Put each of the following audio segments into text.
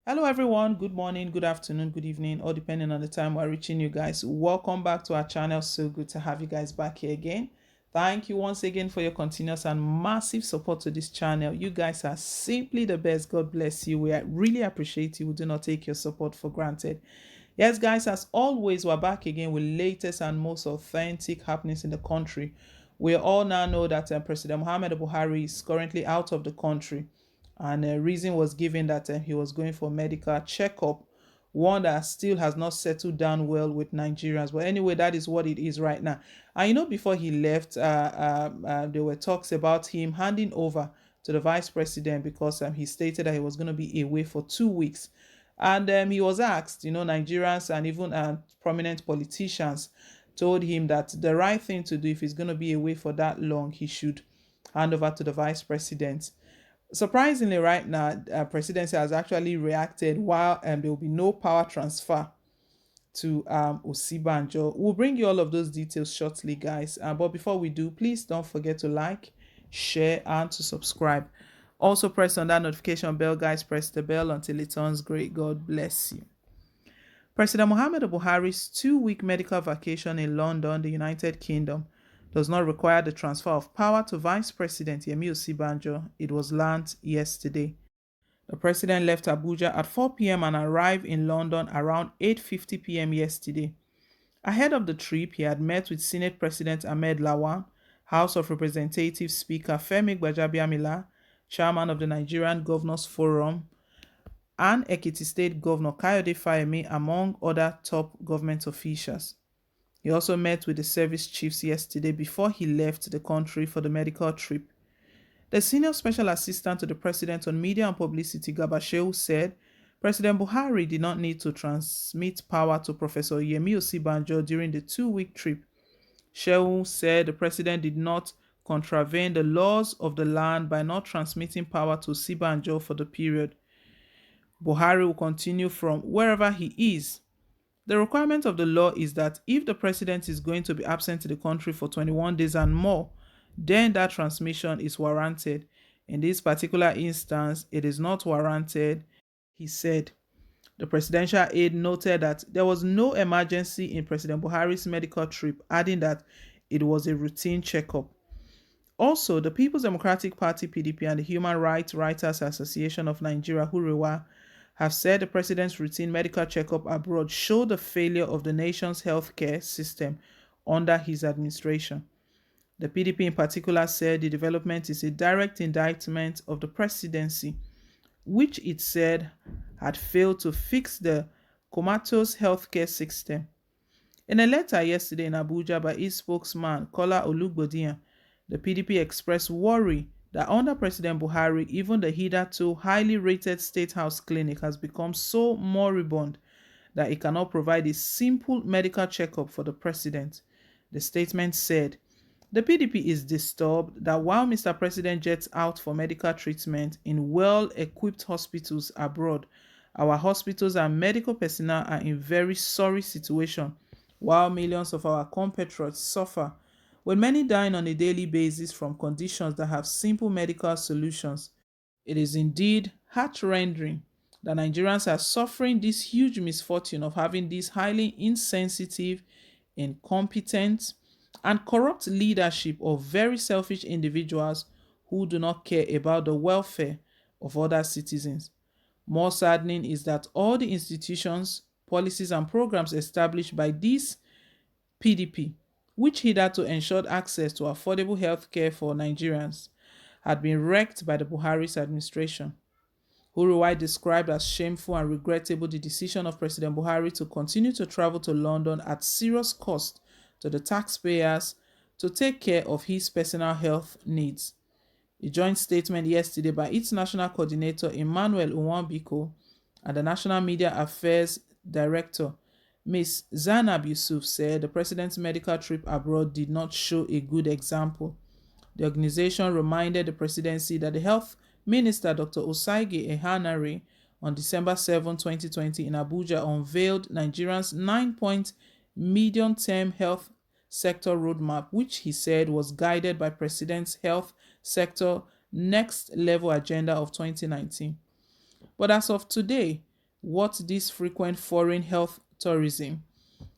Hello, everyone. Good morning, good afternoon, good evening, or depending on the time we're reaching you guys. Welcome back to our channel. So good to have you guys back here again. Thank you once again for your continuous and massive support to this channel. You guys are simply the best. God bless you. Really appreciate you. We do not take your support for granted. Yes, guys, as always, we're back again with latest and most authentic happenings in the country. We all now know that President Muhammad Buhari is currently out of the country, and a reason was given that he was going for medical checkup, one that still has not settled down well with Nigerians. But anyway, that is what it is right now. And before he left, there were talks about him handing over to the vice president because he stated that he was going to be away for 2 weeks. And he was asked, Nigerians and even prominent politicians told him that the right thing to do if he's going to be away for that long, he should hand over to the vice president. Surprisingly, right now, presidency has actually reacted while there will be no power transfer to Osibanjo. We'll bring you all of those details shortly, guys. But before we do, please don't forget to like, share, and to subscribe. Also, press on that notification bell, guys. Press the bell until it turns great. God bless you. President Muhammad Buhari's 2-week medical vacation in London, the United Kingdom, does not require the transfer of power to Vice President Yemi Osibanjo. It was learned yesterday. The president left Abuja at 4 p.m. and arrived in London around 8:50 p.m. yesterday. Ahead of the trip, he had met with Senate President Ahmed Lawan, House of Representatives Speaker Femi Gbajabiamila, Chairman of the Nigerian Governors Forum, and Ekiti State Governor Kayode Fayemi, among other top government officials. He also met with the service chiefs yesterday before he left the country for the medical trip. The senior special assistant to the president on media and publicity, Gabashew, said President Buhari did not need to transmit power to Professor Yemi Osibanjo during the 2-week trip. Shehu said the president did not contravene the laws of the land by not transmitting power to Osibanjo for the period. Buhari will continue from wherever he is. The requirement of the law is that if the president is going to be absent in the country for 21 days and more, then that transmission is warranted. In this particular instance, it is not warranted, he said. The presidential aide noted that there was no emergency in President Buhari's medical trip, adding that it was a routine checkup. Also, the People's Democratic Party (PDP) and the Human Rights Writers Association of Nigeria (HURIWA) have said the president's routine medical checkup abroad showed the failure of the nation's healthcare system under his administration. The PDP in particular said the development is a direct indictment of the presidency, which it said had failed to fix the comatose healthcare system. In a letter yesterday in Abuja by its spokesman, Kola Olugbodiyan, the PDP expressed worry that under President Buhari, even the hitherto highly rated State House Clinic has become so moribund that it cannot provide a simple medical checkup for the president. The statement said, the PDP is disturbed that while Mr. President jets out for medical treatment in well-equipped hospitals abroad, our hospitals and medical personnel are in very sorry situation, while millions of our compatriots suffer, with many dying on a daily basis from conditions that have simple medical solutions. It is indeed heart-rending that Nigerians are suffering this huge misfortune of having this highly insensitive, incompetent, and corrupt leadership of very selfish individuals who do not care about the welfare of other citizens. More saddening is that all the institutions, policies, and programs established by this PDP, which hitherto ensured access to affordable health care for Nigerians, had been wrecked by the Buhari's administration. Uruguay described as shameful and regrettable the decision of President Buhari to continue to travel to London at serious cost to the taxpayers to take care of his personal health needs. A joint statement yesterday by its national coordinator Emmanuel Unwambiko and the National Media Affairs Director Ms. Zainab Yusuf said the president's medical trip abroad did not show a good example. The organization reminded the presidency that the health minister Dr. Osaige Ehanare on December 7, 2020 in Abuja unveiled Nigeria's 9-point medium-term health sector roadmap, which he said was guided by President's health sector next level agenda of 2019. But as of today, What this frequent foreign health tourism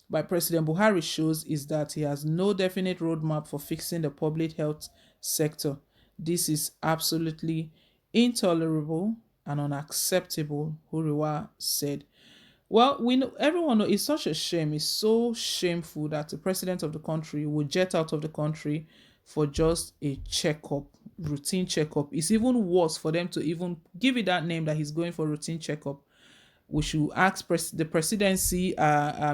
by President Buhari shows is that he has no definite roadmap for fixing the public health sector. This is absolutely intolerable and unacceptable, Huriwa said. Well, we know everyone know it's such a shame. It's so shameful that the president of the country would jet out of the country for just a checkup, routine checkup. It's even worse for them to even give it that name that he's going for routine checkup. We should ask the presidency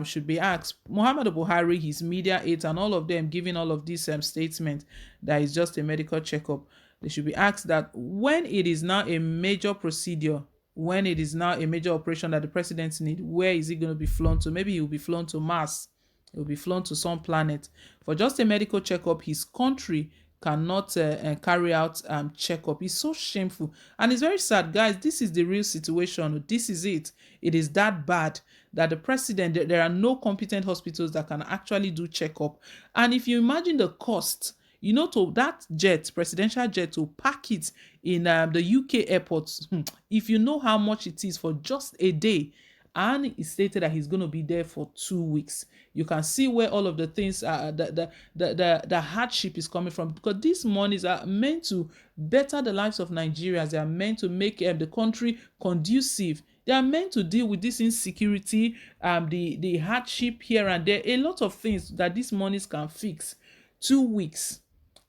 should be asked Muhammadu Buhari, his media aides, and all of them giving all of these statements that is just a medical checkup. They should be asked that when it is now a major procedure, when it is now a major operation that the president need, where is he going to be flown to? Maybe he will be flown to Mars. He will be flown to some planet for just a medical checkup. His country cannot carry out checkup. It's so shameful and it's very sad, guys. This is the real situation. This is it. It is that bad that the president, there are no competent hospitals that can actually do checkup. And if you imagine the cost, you know, to that jet, presidential jet, to pack it in the UK airports, if you know how much it is for just a day, and he stated that he's going to be there for 2 weeks. You can see where all of the things the hardship is coming from, because these monies are meant to better the lives of Nigerians. They are meant to make the country conducive. They are meant to deal with this insecurity, the hardship here and there, a lot of things that these monies can fix. 2 weeks,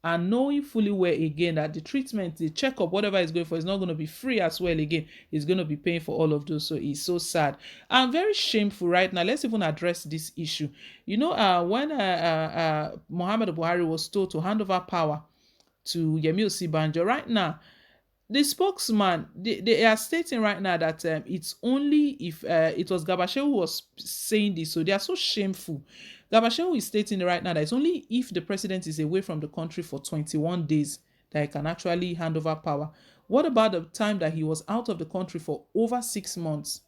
and knowing fully well again that the treatment, the checkup, whatever is going for, is not going to be free as well. Again, it's going to be paying for all of those. So it's so sad and very shameful right now. Let's even address this issue. You know, when Muhammadu Buhari was told to hand over power to Yemi Osibanjo, right now the spokesman, they are stating right now that it's only if it was Gabashew who was saying this, so they are so shameful. Gabashew is stating right now that it's only if the president is away from the country for 21 days that he can actually hand over power. What about the time that he was out of the country for over 6 months?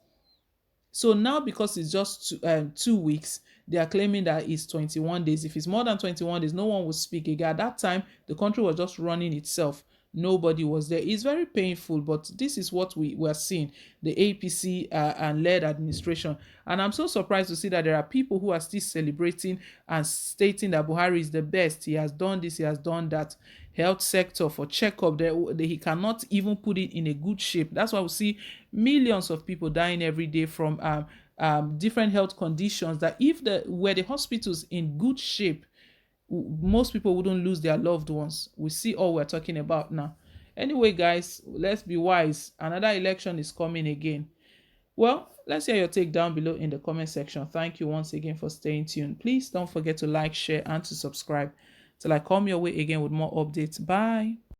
So now, because it's just 2 weeks, they are claiming that it's 21 days. If it's more than 21 days, no one will speak again. At that time, the country was just running itself. Nobody was there. It's very painful, but this is what we were seeing, the APC and led administration. And I'm so surprised to see that there are people who are still celebrating and stating that Buhari is the best. He has done this, he has done that. Health sector for checkup, he cannot even put it in a good shape. That's why we see millions of people dying every day from different health conditions, that if were the hospitals in good shape, most people wouldn't lose their loved ones. We see all we're talking about now. Anyway, guys, let's be wise. Another election is coming again. Well, let's hear your take down below in the comment section. Thank you once again for staying tuned. Please don't forget to like, share, and to subscribe till I come your way again with more updates. Bye.